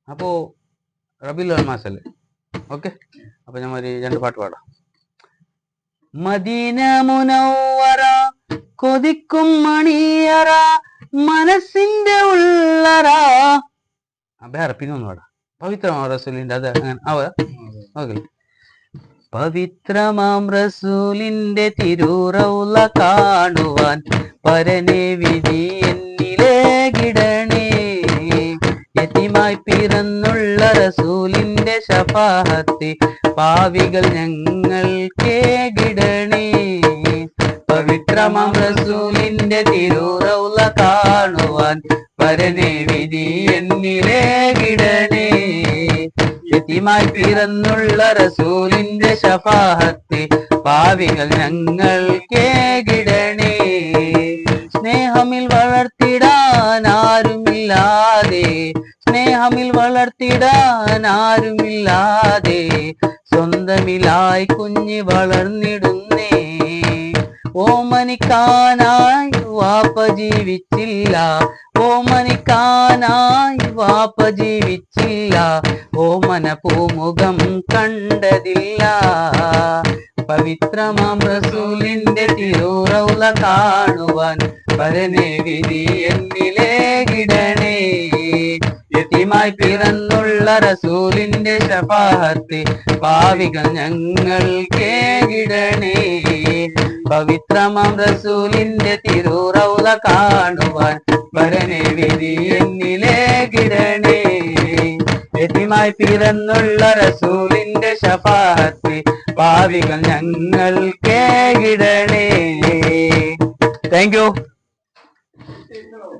അപ്പോ റബീഉൽ മാസല്ലേ. ഓക്കെ, അപ്പൊ ഞാൻ ഒരു 2 പാട്ട് പാടാം. മദീന മുനവ്വറ കൊതിക്കും മണിയറ മനസ്സിന്റെ ഉള്ളറ. വേറെ പിന്നെ ഒന്ന് പാടാം. പവിത്രമാം റസൂലിന്റെ അത് ഓക്കെ. പവിത്രമാം റസൂലിന്റെ തിരുറൗള കാണുവാൻ പരനെ വിധി എന്നിലേകിടണേ. യതീമായി പിറന്നുള്ള റസൂലിന്റെ ശഫാഅത്ത് പാവികൾ ഞങ്ങൾക്കേകിടണേ. പവിത്രമാം റസൂലിന്റെ തിരുറൗള കാണുവാൻ പരനെ വിധി എന്നിലേകിടണേ. യതീമായി പിറന്നുള്ള റസൂലിന്റെ ശഫാഅത്ത് പാവികൾ ഞങ്ങൾക്കേകിടണേ. സ്നേഹമിൽ വളർത്തിടാൻ ആരുമില്ലാതെ, സ്നേഹമിൽ വളർത്തിടാൻ ആരുമില്ലാതെ സ്വന്തമിലായി കുഞ്ഞ് വളർന്നിടുന്നേ. ഓമനിക്കാനായി വാപ്പ ജീവിച്ചില്ല, ഓമനിക്കാനായി വാപ്പ ജീവിച്ചില്ല, ഓമന പൂമുഖം കണ്ടതില്ല. പവിത്രമാം റസൂലിന്റെ തിരുറൗള കാണുവാൻ പരനെ വിധി എന്നിലേകിടണേ. യതീമായി പിറന്നുള്ള റസൂലിന്റെ ശഫാഅത്ത് പാവികൾ ഞങ്ങൾക്കേകിടണേ. പവിത്രമാം റസൂലിന്റെ തിരുറൗള കാണുവാൻ പരനെ വിധി എന്നിലേകിടണേ. യതീമായി പിറന്നുള്ള റസൂലിന്റെ ശഫാഅത്ത് പാവികൾ ഞങ്ങൾക്കേകിടണേ. Thank you.